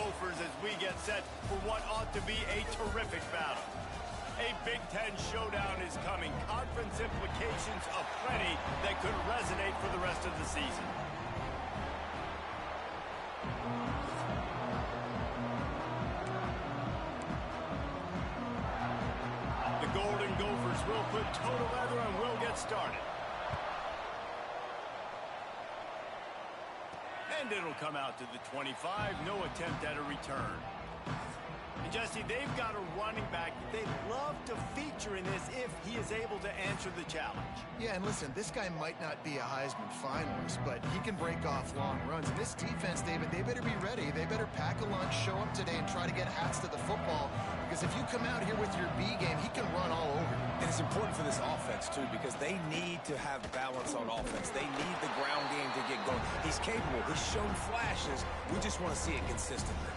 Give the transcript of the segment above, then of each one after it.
Gophers as we get set for what ought to be a terrific battle. A Big Ten showdown is coming. Conference implications aplenty that could resonate for the rest of the season. The Golden Gophers will put toe to leather and will get started. And it'll come out to the 25. No attempt at a return. And Jesse, they've got a running back that they'd love to feature in this if he is able to answer the challenge. Yeah, and listen, this guy might not be a Heisman finalist, but he can break off long runs. And this defense, David, they better be ready. They better pack a lunch, show up today, and try to get hats to the football. Because if you come out here with your B game, he can run all over you. And it's important for this offense, too, because they need to have balance on offense. They need the ground game to get going. He's capable. He's shown flashes. We just want to see it consistently.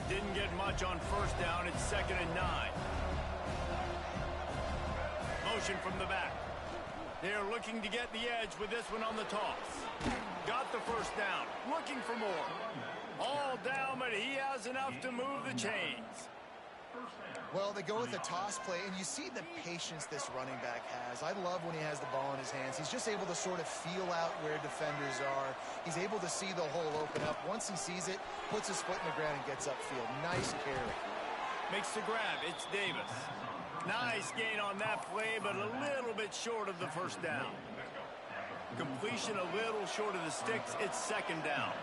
Didn't get much on first down. It's 2nd and 9. Motion from the back. They're looking to get the edge with this one on the toss. Got the first down. Looking for more. All down, but he has enough to move the chains. Well, they go with a toss play, and you see the patience this running back has. I love when he has the ball in his hands. He's just able to sort of feel out where defenders are. He's able to see the hole open up. Once he sees it, puts his foot in the ground and gets upfield. Nice carry. Makes the grab. It's Davis. Nice gain on that play, but a little bit short of the first down. Completion a little short of the sticks. It's 2nd down.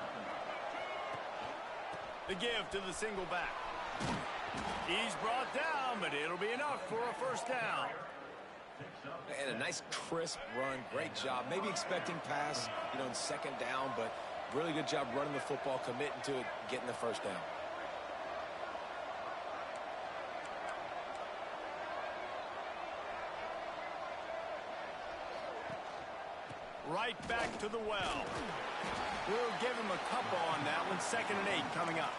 The give to the single back. He's brought down, but it'll be enough for a first down. And a nice crisp run. Great job. Maybe expecting pass, in 2nd down, but really good job running the football, committing to it, getting the first down. Right back to the well. We'll give him a couple on that one. 2nd and 8 coming up.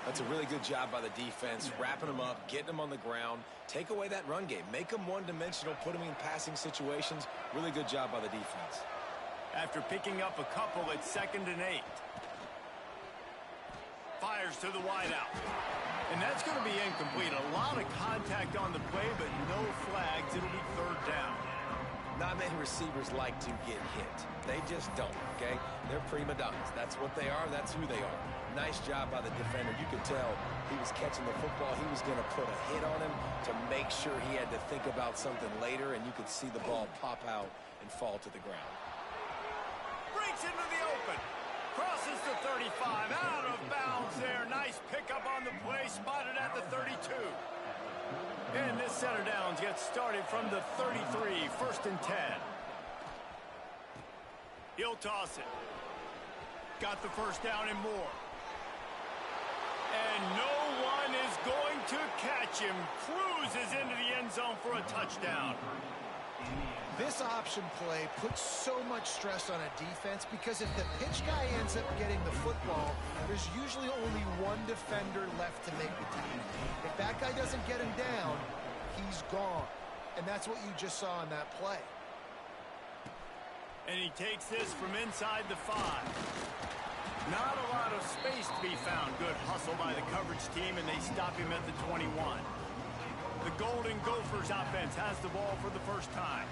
That's a really good job by the defense, wrapping them up, getting them on the ground. Take away that run game. Make them one-dimensional, put them in passing situations. Really good job by the defense. After picking up a couple, it's 2nd and 8. Fires to the wideout. And that's going to be incomplete. A lot of contact on the play, but no flags. It'll be 3rd down. Not many receivers like to get hit. They just don't, okay? They're prima donnas. That's what they are. That's who they are. Nice job by the defender. You could tell he was catching the football. He was going to put a hit on him to make sure he had to think about something later, and you could see the ball pop out and fall to the ground. Breaks into the open. Crosses the 35. Out of bounds there. Nice pickup on the play. Spotted at the 32. And this set of downs gets started from the 33. 1st and 10. He'll toss it. Got the first down and more. And no one is going to catch him. Cruises into the end zone for a touchdown. This option play puts so much stress on a defense because if the pitch guy ends up getting the football, there's usually only one defender left to make the team. If that guy doesn't get him down, he's gone. And that's what you just saw in that play. And he takes this from inside the 5. Not a lot of space to be found. Good hustle by the coverage team, and they stop him at the 21. The Golden Gophers offense has the ball for the first time.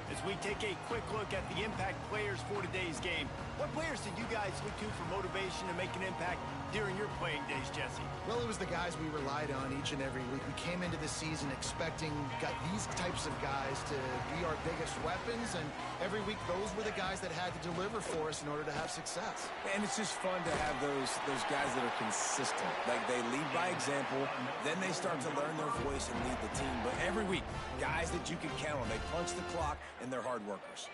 As we take a quick look at the impact players for today's game, what players did you guys look to for motivation to make an impact during your playing days, Jesse? Well, it was the guys we relied on each and every week. We came into the season expecting these types of guys to be our biggest weapons, and every week those were the guys that had to deliver for us in order to have success. And it's just fun to have those guys that are consistent. Like, they lead by example, then they start to learn their voice and lead the team. But every week, guys that you can count on, they punch the clock, and they're hard workers.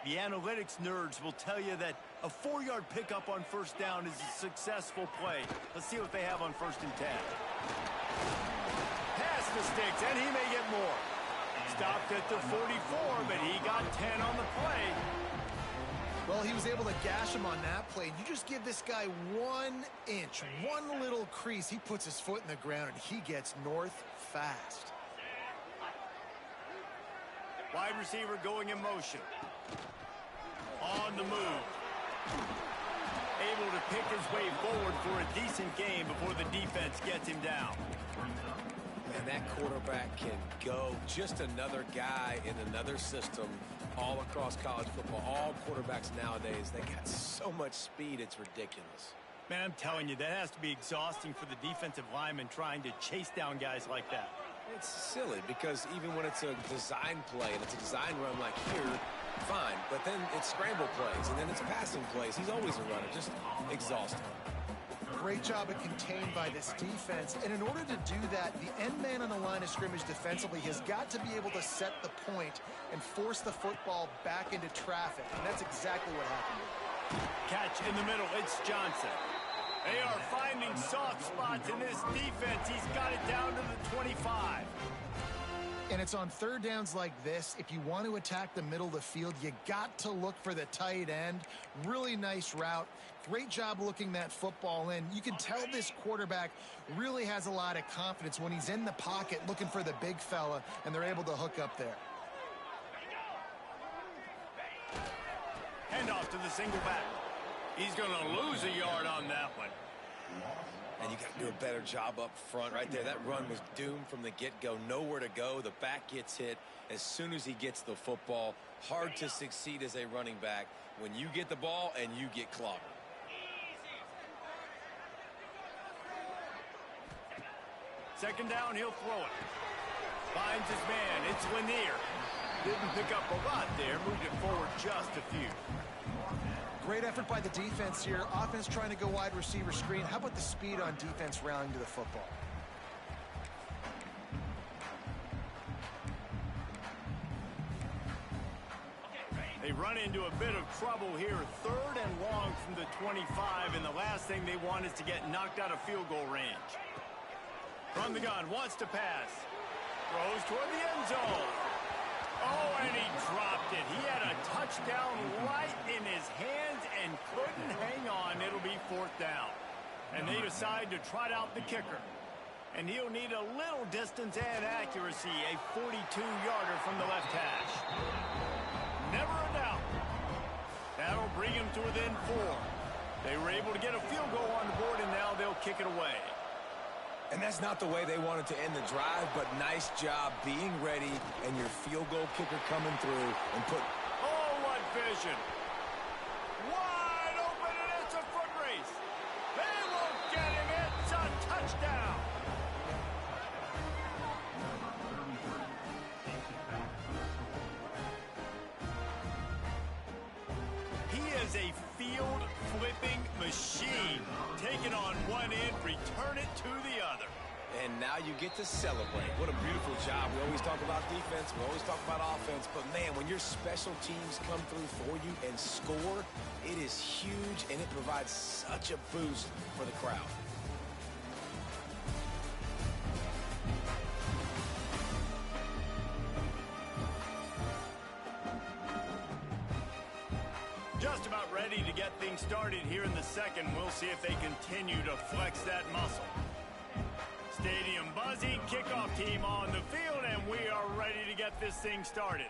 The analytics nerds will tell you that a 4-yard pickup on first down is a successful play. Let's see what they have on 1st and 10. Pass the sticks, and he may get more. Stopped at the 44, but he got 10 on the play. Well, he was able to gash him on that play. You just give this guy 1 inch, one little crease. He puts his foot in the ground, and he gets north fast. Wide receiver going in motion. On the move. Able to pick his way forward for a decent game before the defense gets him down. And that quarterback can go. Just another guy in another system all across college football. All quarterbacks nowadays, they got so much speed, it's ridiculous. Man, I'm telling you, that has to be exhausting for the defensive lineman trying to chase down guys like that. It's silly because even when it's a design play and it's a design run like here, fine. But then it's scramble plays and then it's passing plays. He's always a runner, just exhausting. Great job of contained by this defense. And in order to do that, the end man on the line of scrimmage defensively has got to be able to set the point and force the football back into traffic. And that's exactly what happened. Catch in the middle. It's Johnson. They are finding soft spots in this defense. He's got it down to the 25. And it's on third downs like this. If you want to attack the middle of the field, you got to look for the tight end. Really nice route. Great job looking that football in. You can tell this quarterback really has a lot of confidence when he's in the pocket looking for the big fella, and they're able to hook up there. Handoff to the single back. He's going to lose a yard on that one. And you got to do a better job up front right there. That run was doomed from the get-go. Nowhere to go. The back gets hit as soon as he gets the football. Hard to succeed as a running back when you get the ball and you get clobbered. Second down, he'll throw it. Finds his man. It's Lanier. Didn't pick up a lot there. Moved it forward just a few. Great effort by the defense here. Offense trying to go wide receiver screen. How about the speed on defense rallying to the football? They run into a bit of trouble here. Third and long from the 25, and the last thing they want is to get knocked out of field goal range. From the gun, wants to pass. Throws toward the end zone. Oh, and he dropped it. He had a touchdown right in his hands and couldn't hang on. It'll be fourth down. And they decide to trot out the kicker. And he'll need a little distance and accuracy, a 42-yarder from the left hash. Never a doubt. That'll bring him to within 4. They were able to get a field goal on the board, and now they'll kick it away. And that's not the way they wanted to end the drive, but nice job being ready and your field goal kicker coming through and put... Oh, what vision. Wide open, and it's a foot race. They won't get him. It's a touchdown. He is a field-flipping machine. Take it on one end, return it to the other. And now you get to celebrate. What a beautiful job. We always talk about defense. We always talk about offense. But, man, when your special teams come through for you and score, it is huge, and it provides such a boost for the crowd. Just about ready to get things started here in the second. We'll see if they continue to flex that muscle. Stadium buzzing, kickoff team on the field, and we are ready to get this thing started.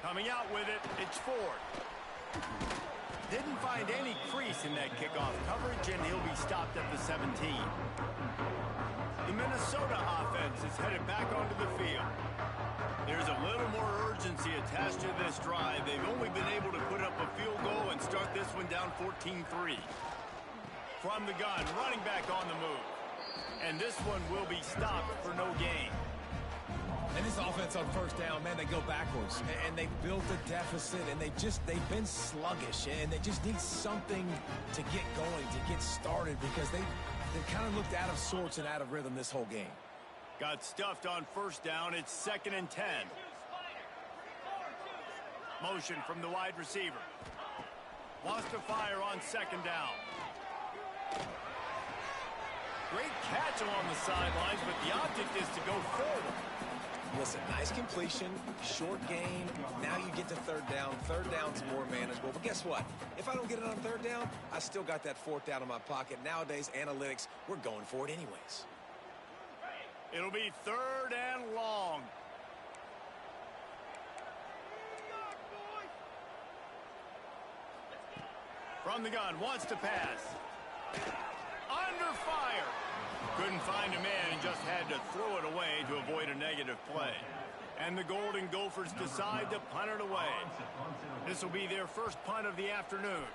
Coming out with it, it's Ford. Didn't find any crease in that kickoff coverage, and he'll be stopped at the 17. The Minnesota offense is headed back onto the field. There's a little more urgency attached to this drive. They've only been able to put up a field goal and start this one down 14-3. From the gun, running back on the move. And this one will be stopped for no gain. And this offense on first down, man, they go backwards. And they built a deficit, and they've been sluggish. And they just need something to get going, to get started, because they've kind of looked out of sorts and out of rhythm this whole game. Got stuffed on first down. It's 2nd and 10. Motion from the wide receiver. Wants to fire on 2nd down. Great catch along the sidelines, but the object is to go forward. Listen, nice completion, short gain. Now you get to third down. Third down's more manageable. But guess what? If I don't get it on third down, I still got that fourth down in my pocket. Nowadays, analytics, we're going for it anyways. It'll be 3rd and long. From the gun, wants to pass. Under fire. Couldn't find a man and just had to throw it away to avoid a negative play. And the Golden Gophers decide to punt it away. This will be their first punt of the afternoon.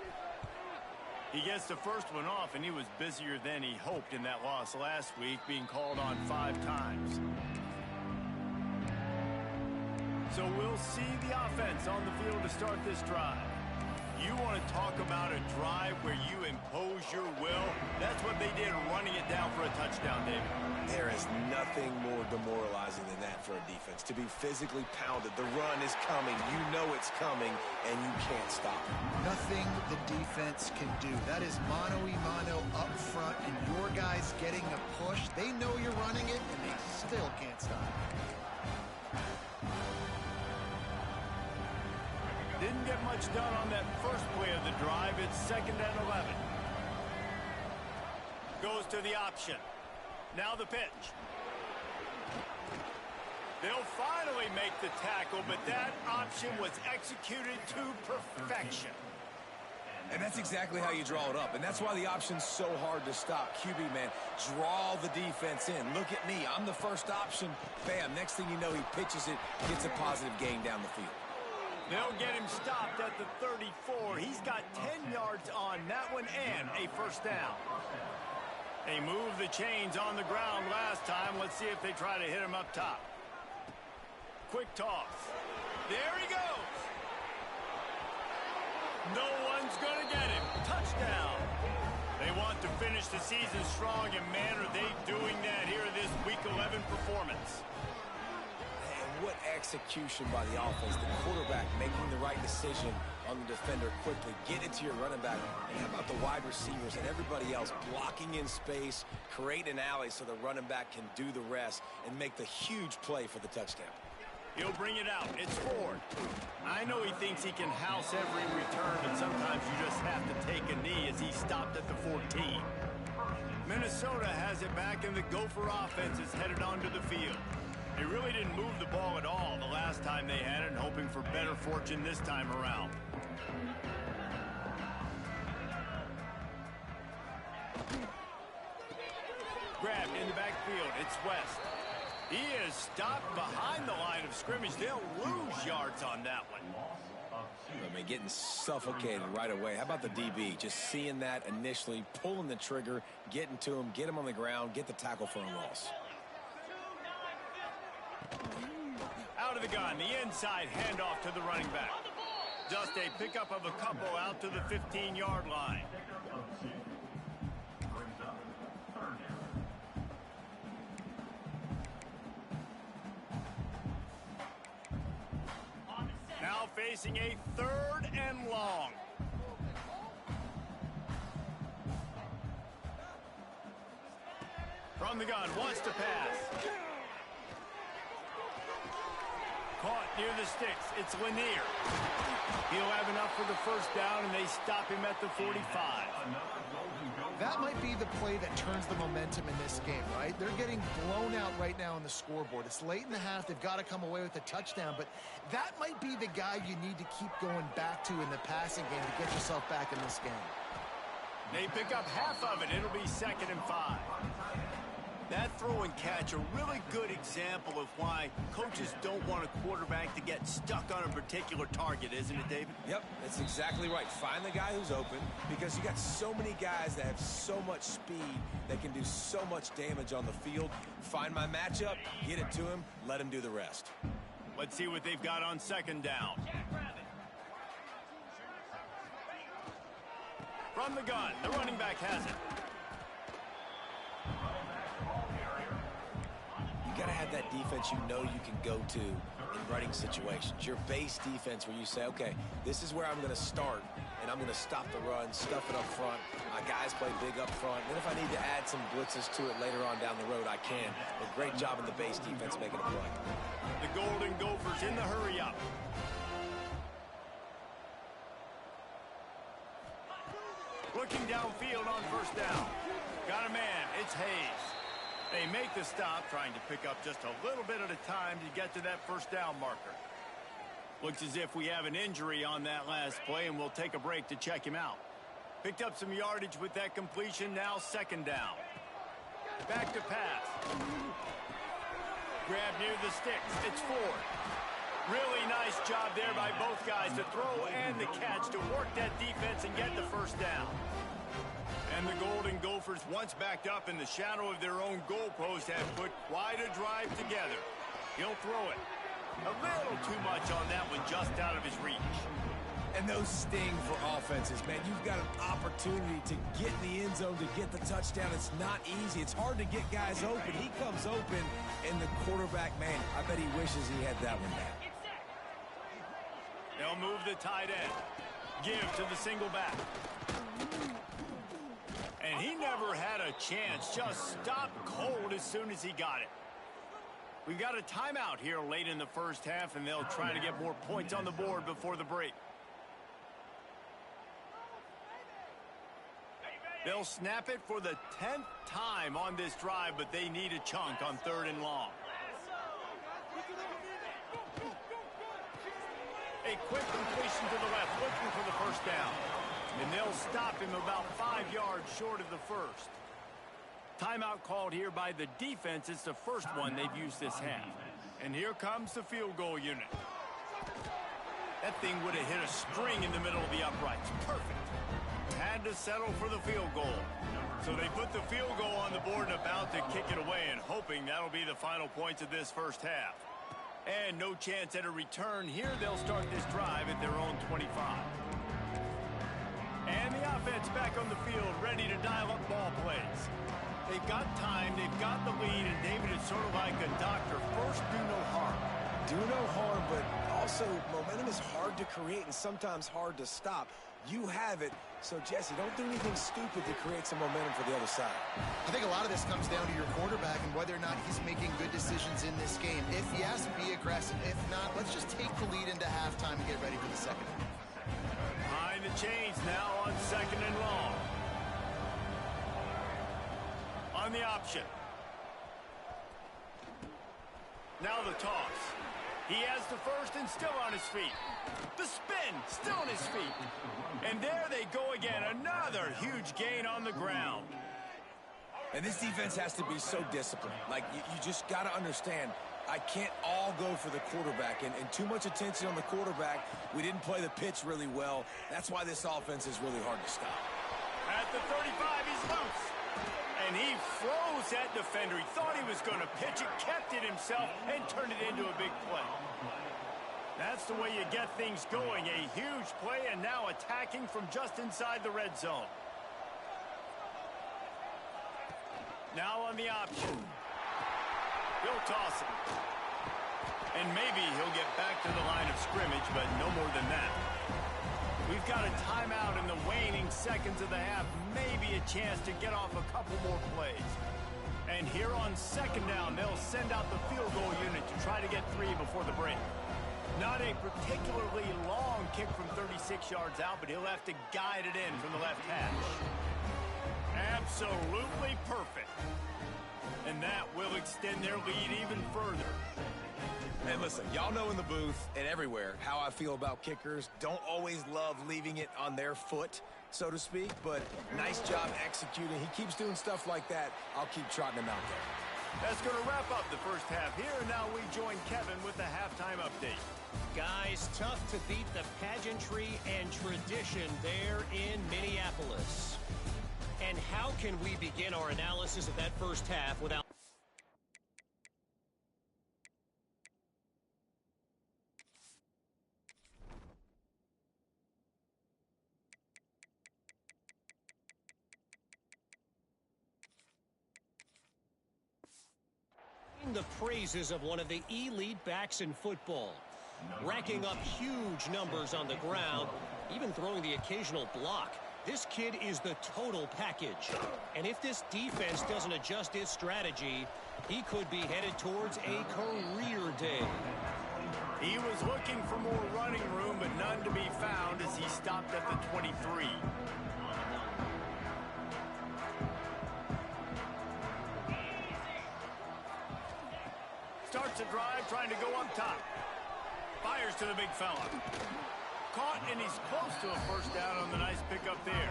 He gets the first one off, and he was busier than he hoped in that loss last week, being called on 5 times. So we'll see the offense on the field to start this drive. You want to talk about a drive where you impose your will? That's what they did, running it down for a touchdown, David. There is nothing more demoralizing than that for a defense. To be physically pounded, the run is coming, you know it's coming, and you can't stop it. Nothing the defense can do. That is mano-a-mano up front, and your guys getting a push. They know you're running it, and they still can't stop it. Didn't get much done on that first play of the drive. It's 2nd and 11. Goes to the option. Now the pitch. They'll finally make the tackle, but that option was executed to perfection. And that's exactly how you draw it up. And that's why the option's so hard to stop. QB, man, draw the defense in. Look at me. I'm the first option. Bam. Next thing you know, he pitches it, gets a positive gain down the field. They'll get him stopped at the 34. He's got 10 yards on that one and a first down. They moved the chains on the ground last time. Let's see if they try to hit him up top. Quick toss. There he goes. No one's going to get him. Touchdown. They want to finish the season strong, and man, are they doing that here in this Week 11 performance. What execution by the offense. The quarterback making the right decision on the defender quickly. Get it to your running back. And how about the wide receivers and everybody else blocking in space, create an alley so the running back can do the rest and make the huge play for the touchdown. He'll bring it out. It's Ford. I know he thinks he can house every return, but sometimes you just have to take a knee as he stopped at the 14. Minnesota has it back, and the Gopher offense is headed onto the field. They really didn't move the ball at all the last time they had it, and hoping for better fortune this time around. Grabbed in the backfield. It's West. He is stopped behind the line of scrimmage. They'll lose yards on that one. I mean, getting suffocated right away. How about the DB? Just seeing that initially, pulling the trigger, getting to him, get him on the ground, get the tackle for a loss. Out of the gun, the inside handoff to the running back. Just a pickup of a couple out to the 15-yard line. Now facing a 3rd and long. From the gun, wants to pass. Caught near the sticks. It's Lanier. He'll have enough for the first down, and they stop him at the 45. That might be the play that turns the momentum in this game, right? They're getting blown out right now on the scoreboard. It's late in the half. They've got to come away with a touchdown, but that might be the guy you need to keep going back to in the passing game to get yourself back in this game. They pick up half of it. It'll be 2nd and 5. That throw and catch, a really good example of why coaches don't want a quarterback to get stuck on a particular target, isn't it, David? Yep, that's exactly right. Find the guy who's open, because you got so many guys that have so much speed that can do so much damage on the field. Find my matchup, get it to him, let him do the rest. Let's see what they've got on 2nd down. From the gun, the running back has it. You got to have that defense you know you can go to in running situations. Your base defense where you say, okay, this is where I'm going to start, and I'm going to stop the run, stuff it up front. My guys play big up front. Then if I need to add some blitzes to it later on down the road, I can. But great job in the base defense making a play. The Golden Gophers in the hurry up. Looking downfield on 1st down. Got a man. It's Hayes. They make the stop, trying to pick up just a little bit at a time to get to that 1st down marker. Looks as if we have an injury on that last play, and we'll take a break to check him out. Picked up some yardage with that completion. Now second down. Back to pass. Grab near the sticks. It's Ford. Really nice job there by both guys to throw and the catch to work that defense and get the first down. And the Golden Gophers, once backed up in the shadow of their own goalpost, have put quite a drive together. He'll throw it. A little too much on that one, just out of his reach. And those sting for offenses, man. You've got an opportunity to get in the end zone, to get the touchdown. It's not easy. It's hard to get guys open. He comes open, and the quarterback, man, I bet he wishes he had that one down. They'll move the tight end. Give to the single back. And he never had a chance. Just stopped cold as soon as he got it. We've got a timeout here late in the first half, and they'll try to get more points on the board before the break. They'll snap it for the 10th time on this drive, but they need a chunk on 3rd and long. A quick completion to the left, looking for the first down. And they'll stop him about 5 yards short of the first. Timeout called here by the defense. It's the first one they've used this half. And here comes the field goal unit. That thing would have hit a string in the middle of the uprights. Perfect. Had to settle for the field goal. So they put the field goal on the board and about to kick it away, and hoping that'll be the final points of this first half. And no chance at a return here. They'll start this drive at their own 25. And the offense back on the field, ready to dial up ball plays. They've got time, they've got the lead, and David is sort of like a doctor. First, do no harm. Do no harm, but also momentum is hard to create and sometimes hard to stop. You have it, so Jesse, don't do anything stupid to create some momentum for the other side. I think a lot of this comes down to your quarterback and whether or not he's making good decisions in this game. If he has to be aggressive, if not, let's just take the lead into halftime and get ready for the second half. Behind the chains now on 2nd and long. On the option. Now the toss. He has the first and still on his feet. The spin, still on his feet. And there they go again. Another huge gain on the ground. And this defense has to be so disciplined. Like, you just got to understand, I can't all go for the quarterback. And too much attention on the quarterback. We didn't play the pitch really well. That's why this offense is really hard to stop. At the 35, he's loose. And he froze that defender. He thought he was going to pitch it, kept it himself, and turned it into a big play. That's the way you get things going. A huge play, and now attacking from just inside the red zone. Now on the option. He'll toss it. And maybe he'll get back to the line of scrimmage, but no more than that. We've got a timeout in the waning seconds of the half. Maybe a chance to get off a couple more plays. And here on 2nd down, they'll send out the field goal unit to try to get 3 before the break. Not a particularly long kick from 36 yards out, but he'll have to guide it in from the left hash. Absolutely perfect. And that will extend their lead even further. And listen, y'all know in the booth and everywhere how I feel about kickers. Don't always love leaving it on their foot, so to speak, but nice job executing. He keeps doing stuff like that. I'll keep trotting him out there. That's going to wrap up the first half here, and now we join Kevin with the halftime update. Guys, tough to beat the pageantry and tradition there in Minneapolis. And how can we begin our analysis of that first half without... the praises of one of the elite backs in football, racking up huge numbers on the ground, even throwing the occasional block. This kid is the total package. And if this defense doesn't adjust its strategy, he could be headed towards a career day. He was looking for more running room, but none to be found as he stopped at the 23. Starts a drive, trying to go up top. Fires to the big fella. Caught, and he's close to a first down on the nice pickup there.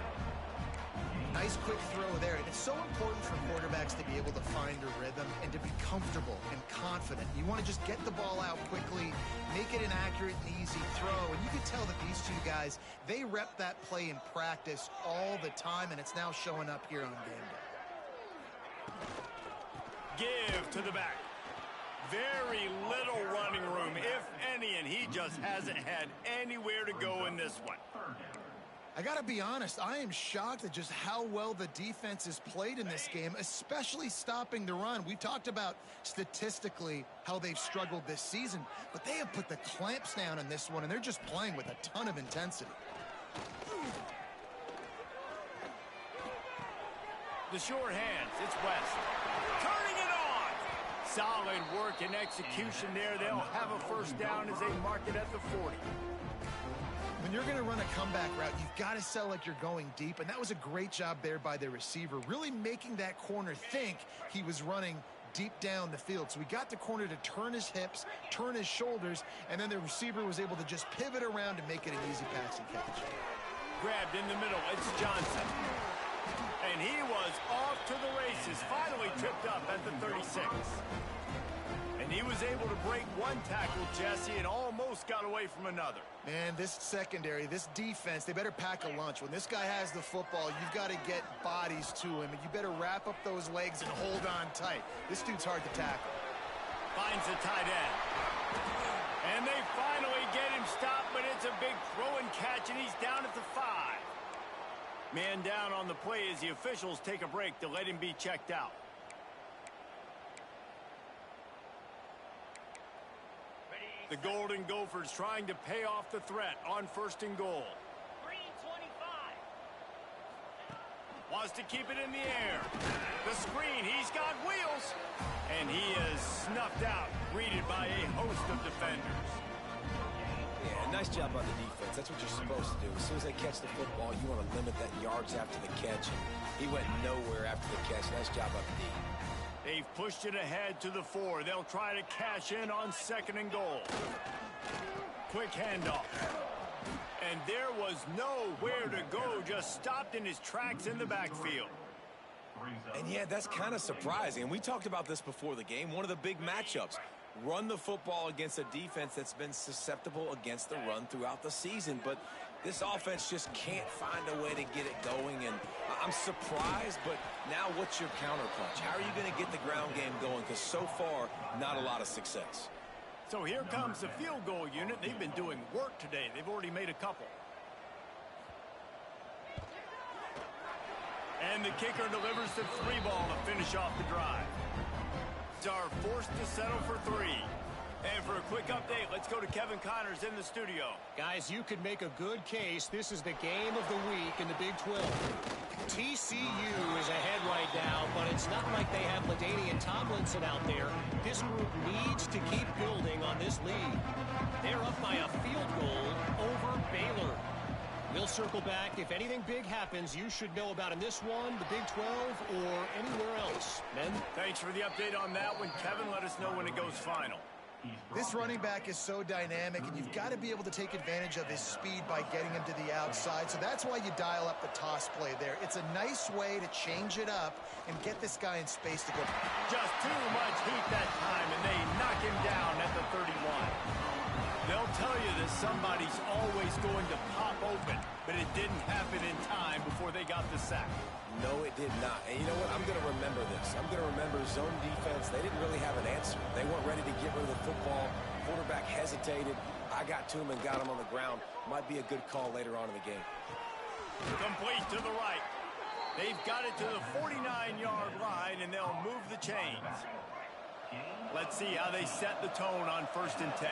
Nice quick throw there. And it's so important for quarterbacks to be able to find a rhythm and to be comfortable and confident. You want to just get the ball out quickly, make it an accurate and easy throw. And you can tell that these two guys, they rep that play in practice all the time, and it's now showing up here on game day. Give to the back. Very little running room, if any, and he just hasn't had anywhere to go in this one. I got to be honest, I am shocked at just how well the defense has played in this game, especially stopping the run. We talked about statistically how they've struggled this season, but they have put the clamps down in this one, and they're just playing with a ton of intensity. The short hands, it's West. Turning it on! Solid work and execution there. They'll have a first down as they mark it at the 40. When you're going to run a comeback route, you've got to sell like you're going deep, and that was a great job there by the receiver, really making that corner think he was running deep down the field. So we got the corner to turn his hips, turn his shoulders, and then the receiver was able to just pivot around and make it an easy pass and catch. Grabbed in the middle, it's Johnson. And he was off to the races, finally tripped up at the 36. And he was able to break one tackle, Jesse, and almost got away from another. Man, this secondary, this defense, they better pack a lunch. When this guy has the football, you've got to get bodies to him, and you better wrap up those legs and hold on tight. This dude's hard to tackle. Finds the tight end. And they finally get him stopped, but it's a big throw and catch, and he's down at the 5. Man down on the play as the officials take a break to let him be checked out. The Golden Gophers trying to pay off the threat on 1st and goal. 3:25. Wants to keep it in the air. The screen, he's got wheels. And he is snuffed out, greeted by a host of defenders. Yeah, nice job by the defense. That's what you're supposed to do. As soon as they catch the football, you want to limit that yards after the catch. And he went nowhere after the catch. Nice job by the D. They've pushed it ahead to the 4. They'll try to cash in on 2nd and goal. Quick handoff. And there was nowhere to go, just stopped in his tracks in the backfield. And yeah, that's kind of surprising. And we talked about this before the game. One of the big matchups. Run the football against a defense that's been susceptible against the run throughout the season. But this offense just can't find a way to get it going. And I'm surprised, but now what's your counterpunch? How are you going to get the ground game going? Because so far, not a lot of success. So here comes the field goal unit. They've been doing work today. They've already made a couple. And the kicker delivers the 3 ball to finish off the drive. Are forced to settle for 3. And for a quick update, let's go to Kevin Connors in the studio. Guys, you could make a good case. This is the game of the week in the Big 12. TCU is ahead right now, but it's not like they have LaDainian Tomlinson out there. This group needs to keep building on this lead. They're up by a field goal over Baylor. We'll circle back. If anything big happens, you should know about in this one, the Big 12, or anywhere else. Men? Thanks for the update on that one. Kevin, let us know when it goes final. This running back is so dynamic, and you've got to be able to take advantage of his speed by getting him to the outside. So that's why you dial up the toss play there. It's a nice way to change it up and get this guy in space to go. Just too much heat that time, and they knock him down at the 31. They'll tell you that somebody's always going to pop open, but it didn't happen in time before they got the sack. No, it did not. And you know what? I'm going to remember this. I'm going to remember zone defense. They didn't really have an answer. They weren't ready to get rid of the football. Quarterback hesitated. I got to him and got him on the ground. Might be a good call later on in the game. Complete to the right. They've got it to the 49-yard line, and they'll move the chains. Let's see how they set the tone on 1st and 10.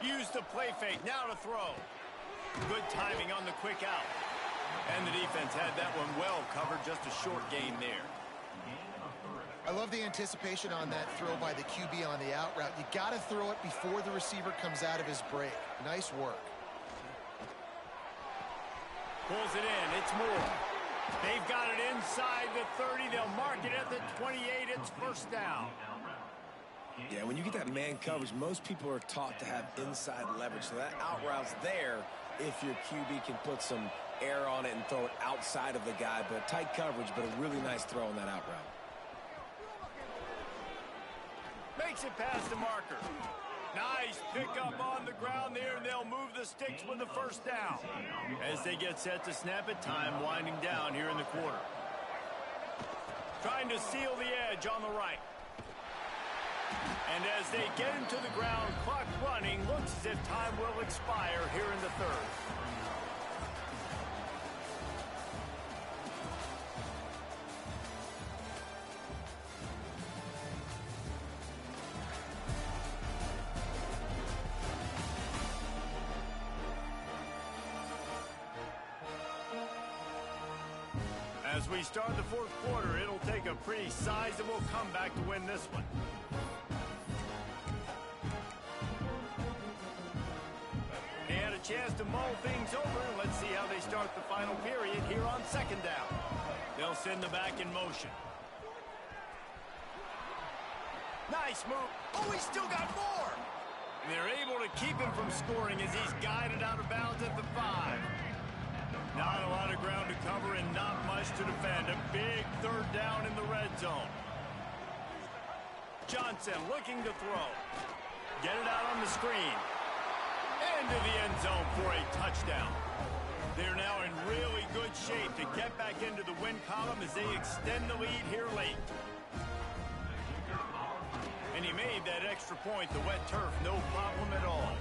Use the play fake, now to throw. Good timing on the quick out. And the defense had that one well covered, just a short gain there. I love the anticipation on that throw by the QB on the out route. You got to throw it before the receiver comes out of his break. Nice work. Pulls it in, it's Moore. They've got it inside the 30. They'll mark it at the 28. It's first down. Yeah, when you get that man coverage, most people are taught to have inside leverage. So that out route's there, if your QB can put some air on it and throw it outside of the guy, but tight coverage, but a really nice throw on that out route. Makes it past the marker. Nice pickup on the ground there, and they'll move the sticks with the first down. As they get set to snap it, time winding down here in the quarter. Trying to seal the edge on the right. And as they get him to the ground, clock running, looks as if time will expire here in the third. As we start the fourth quarter, it'll take a pretty sizable comeback to win this one. And a chance to mull things over. Let's see how they start the final period here on second down. They'll send the back in motion. Nice move. Oh, he's still got more. And they're able to keep him from scoring as he's guided out of bounds at the 5. Not a lot of ground to cover and not much to defend. A big third down in the red zone. Johnson looking to throw. Get it out on the screen. Into the end zone for a touchdown. They're now in really good shape to get back into the win column as they extend the lead here late. And he made that extra point, the wet turf, no problem at all.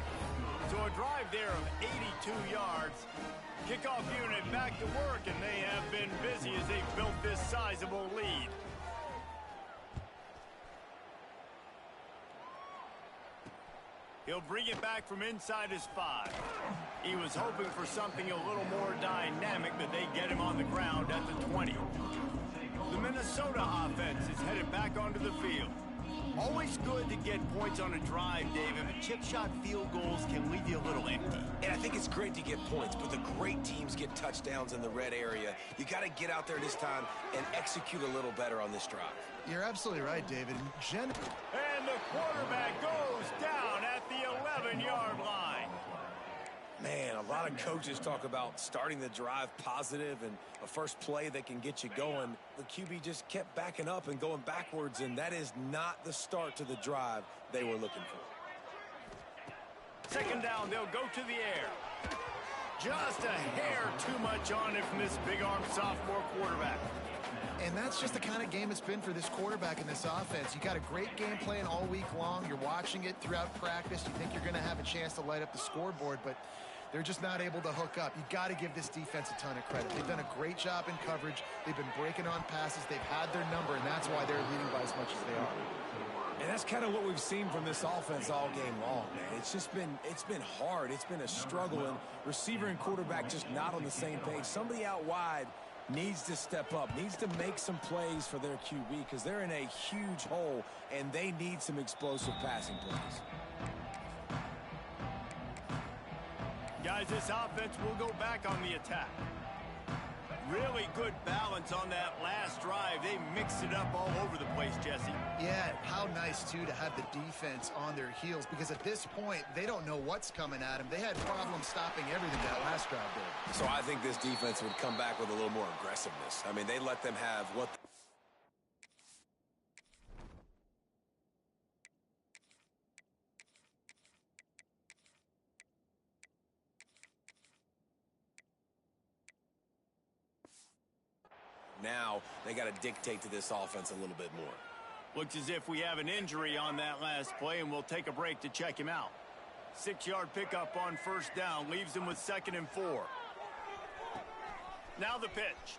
So a drive there of 82 yards. Kickoff unit back to work, and they have been busy as they've built this sizable lead. He'll bring it back from inside his 5. He was hoping for something a little more dynamic, but they get him on the ground at the 20. The Minnesota offense is headed back onto the field. Always good to get points on a drive, David, but chip shot field goals can leave you a little empty. And I think it's great to get points, but the great teams get touchdowns in the red area. You got to get out there this time and execute a little better on this drive. You're absolutely right, David. And the quarterback goes down at the 11-yard line. Man, a lot of coaches talk about starting the drive positive and a first play that can get you going. The QB just kept backing up and going backwards, and that is not the start to the drive they were looking for. Second down, they'll go to the air. Just a hair too much on it from this big-arm sophomore quarterback. And that's just the kind of game it's been for this quarterback in this offense. You got a great game plan all week long. You're watching it throughout practice. You think you're going to have a chance to light up the scoreboard, but they're just not able to hook up. You got to give this defense a ton of credit. They've done a great job in coverage. They've been breaking on passes. They've had their number, and that's why they're leading by as much as they are. And that's kind of what we've seen from this offense all game long, man. It's been hard. It's been a struggle, and receiver and quarterback just not on the same page. Somebody out wide needs to step up, needs to make some plays for their QB because they're in a huge hole, and they need some explosive passing plays. Guys, this offense will go back on the attack. Really good balance on that last drive. They mixed it up all over the place, Jesse. Yeah, how nice, too, to have the defense on their heels because at this point, they don't know what's coming at them. They had problems stopping everything that last drive did. So I think this defense would come back with a little more aggressiveness. I mean, they let them have what... Now, they got to dictate to this offense a little bit more. Looks as if we have an injury on that last play, and we'll take a break to check him out. 6-yard pickup on first down leaves him with 2nd and 4. Now the pitch.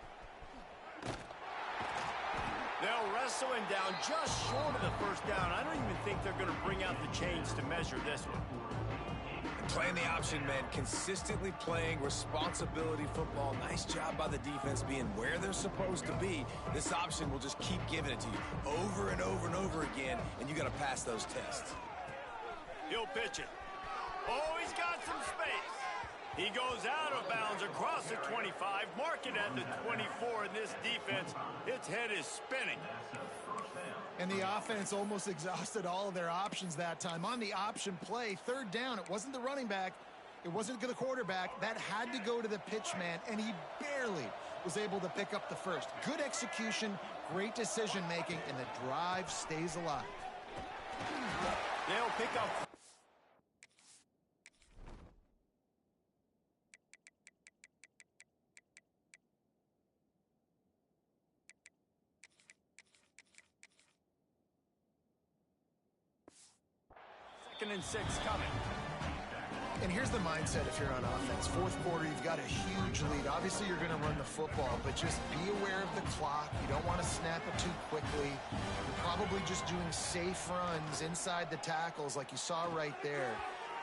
They'll wrestle him down just short of the first down. I don't even think they're going to bring out the chains to measure this one. Playing the option, man, consistently playing responsibility football. Nice job by the defense being where they're supposed to be. This option will just keep giving it to you over and over and over again, and you got to pass those tests. He'll pitch it. Oh, he's got some space. He goes out of bounds across the 25, mark it at the 24, and this defense, its head is spinning. And the offense almost exhausted all of their options that time. On the option play, 3rd down, it wasn't the running back. It wasn't to the quarterback. That had to go to the pitch man, and he barely was able to pick up the first. Good execution, great decision-making, and the drive stays alive. They'll pick up. Second and 6 coming. And here's the mindset if you're on offense. Fourth quarter, you've got a huge lead. Obviously, you're going to run the football, but just be aware of the clock. You don't want to snap it too quickly. You're probably just doing safe runs inside the tackles like you saw right there.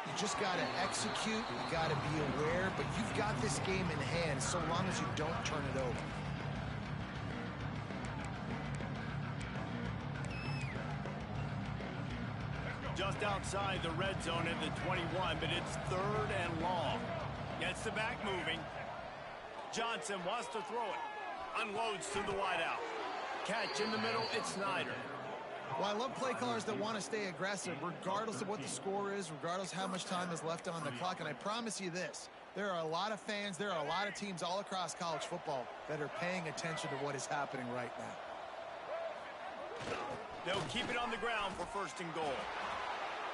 You just got to execute. You got to be aware, but you've got this game in hand so long as you don't turn it over. Just outside the red zone in the 21, but it's 3rd and long. Gets the back moving. Johnson wants to throw it. Unloads to the wideout. Catch in the middle, it's Snyder. Well, I love play callers that want to stay aggressive, regardless of what the score is, regardless how much time is left on the clock. And I promise you this, there are a lot of fans, there are a lot of teams all across college football that are paying attention to what is happening right now. They'll keep it on the ground for 1st and goal.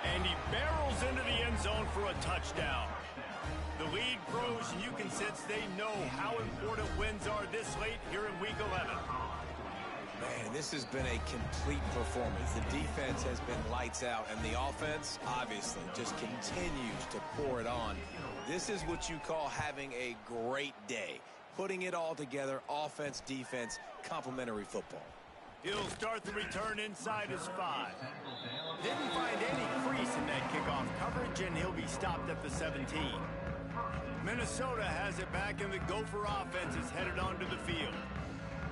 And he barrels into the end zone for a touchdown. The lead grows, and you can sense they know how important wins are this late here in Week 11. Man, this has been a complete performance. The defense has been lights out, and the offense, obviously, just continues to pour it on. This is what you call having a great day. Putting it all together, offense, defense, complementary football. He'll start the return inside his 5. Didn't find any crease in that kickoff coverage, and he'll be stopped at the 17. Minnesota has it back, and the Gopher offense is headed onto the field.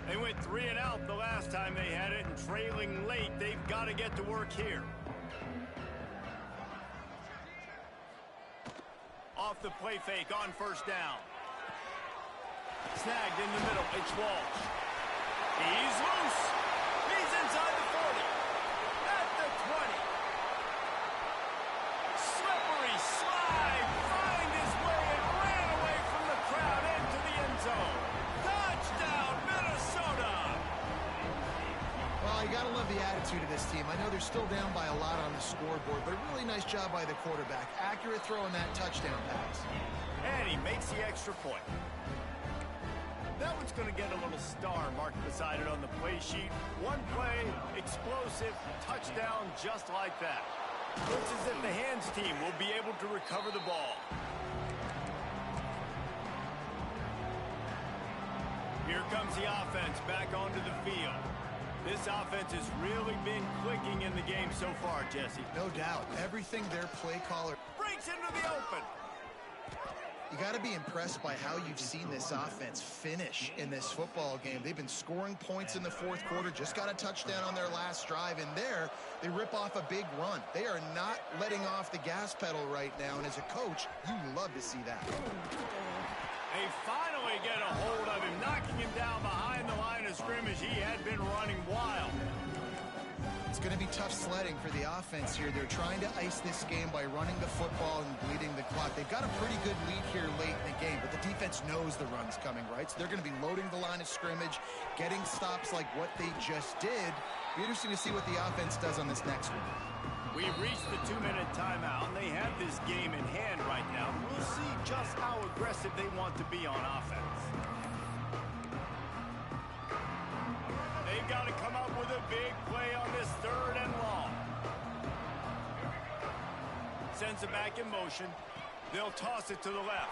They went 3 and out the last time they had it, and trailing late, they've got to get to work here. Off the play fake on 1st down. Snagged in the middle, it's Walsh. He's loose. He's inside the 40. At the 20. Slippery slide. Find his way and ran away from the crowd into the end zone. Touchdown, Minnesota. Well, you got to love the attitude of this team. I know they're still down by a lot on the scoreboard, but a really nice job by the quarterback. Accurate throw on that touchdown pass. And he makes the extra point. That one's going to get a little star marked beside it on the play sheet. One play, explosive, touchdown just like that. Looks as if the hands team will be able to recover the ball. Here comes the offense back onto the field. This offense has really been clicking in the game so far, Jesse. No doubt. Everything their play caller Breaks into the open. You got to be impressed by how you've seen this offense finish in this football game. They've been scoring points in the 4th quarter, just got a touchdown on their last drive, and there they rip off a big run. They are not letting off the gas pedal right now, and as a coach, you love to see that. They finally get a hold of him, knocking him down behind the line of scrimmage. He had been running wild. It's going to be tough sledding for the offense here. They're trying to ice this game by running the football and bleeding the clock. They've got a pretty good lead here late in the game, but the defense knows the run's coming, right? So they're going to be loading the line of scrimmage, getting stops like what they just did. Be interesting to see what the offense does on this next one. We've reached the 2-minute timeout, and they have this game in hand right now. We'll see just how aggressive they want to be on offense. They've got to come up with a big play on this 3rd and long. Sends it back in motion. They'll toss it to the left.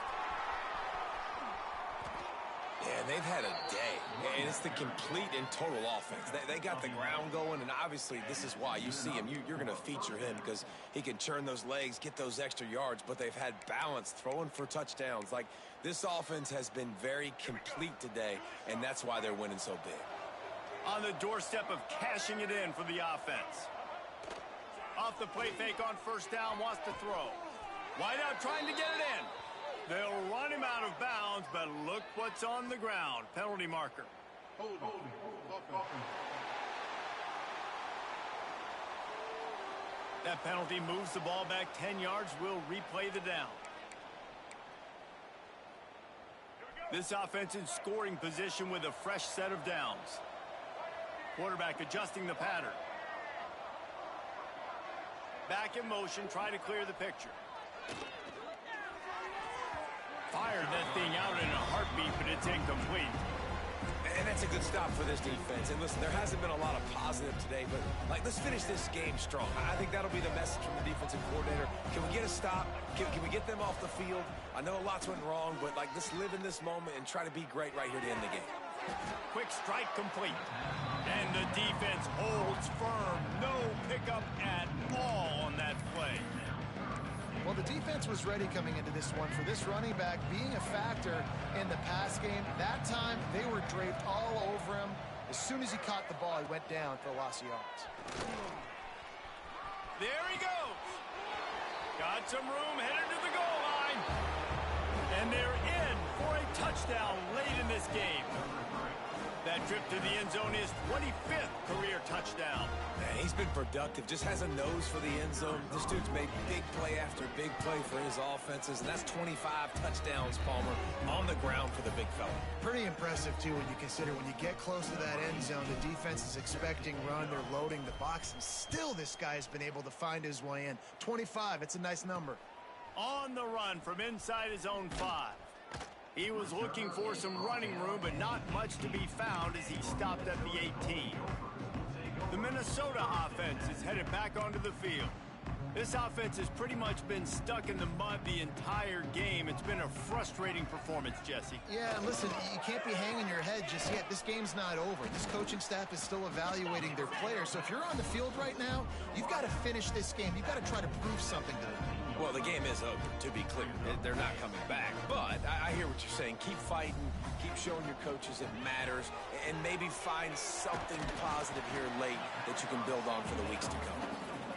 Yeah, they've had a day, and it's the complete and total offense. They got the ground going, and obviously this is why you see him. You're going to feature him because he can churn those legs, get those extra yards, but they've had balance, throwing for touchdowns. Like, this offense has been very complete today, and that's why they're winning so big. On the doorstep of cashing it in for the offense. Off the play fake on 1st down, wants to throw. Wide out trying to get it in. They'll run him out of bounds, but look what's on the ground. Penalty marker. That penalty moves the ball back 10 yards. We'll replay the down. This offense in scoring position with a fresh set of downs. Quarterback adjusting the pattern. Back in motion, try to clear the picture. Fired that thing out in a heartbeat, but it's incomplete. And that's a good stop for this defense. And listen, there hasn't been a lot of positive today, but let's finish this game strong. I think that'll be the message from the defensive coordinator. Can we get a stop? Can we get them off the field? I know lots went wrong, but let's live in this moment and try to be great right here to end the game. Quick strike complete. And the defense holds firm. No pickup at all on that play. Well, the defense was ready coming into this one for this running back being a factor in the pass game. That time, they were draped all over him. As soon as he caught the ball, he went down for a loss of yards. There he goes. Got some room, headed to the goal line. And they're in for a touchdown late in this game. That trip to the end zone is 25th career touchdown. Man, he's been productive, just has a nose for the end zone. This dude's made big play after big play for his offenses, and that's 25 touchdowns, Palmer, on the ground for the big fella. Pretty impressive, too, when you consider when you get close to that end zone, the defense is expecting run, they're loading the box, and still this guy's been able to find his way in. 25, it's a nice number. On the run from inside his own 5. He was looking for some running room, but not much to be found as he stopped at the 18. The Minnesota offense is headed back onto the field. This offense has pretty much been stuck in the mud the entire game. It's been a frustrating performance, Jesse. Yeah, and listen, you can't be hanging your head just yet. This game's not over. This coaching staff is still evaluating their players. So if you're on the field right now, you've got to finish this game. You've got to try to prove something to them. Well, the game is over, to be clear. They're not coming back. But I hear what you're saying. Keep fighting. Keep showing your coaches it matters. And maybe find something positive here late that you can build on for the weeks to come.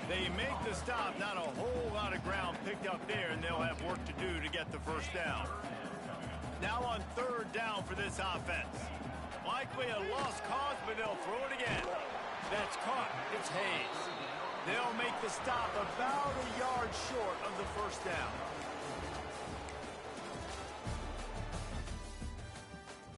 They make the stop. Not a whole lot of ground picked up there, and they'll have work to do to get the first down. Now on third down for this offense. Likely a lost cause, but they'll throw it again. That's caught. It's Hayes. They'll make the stop about a yard short of the first down.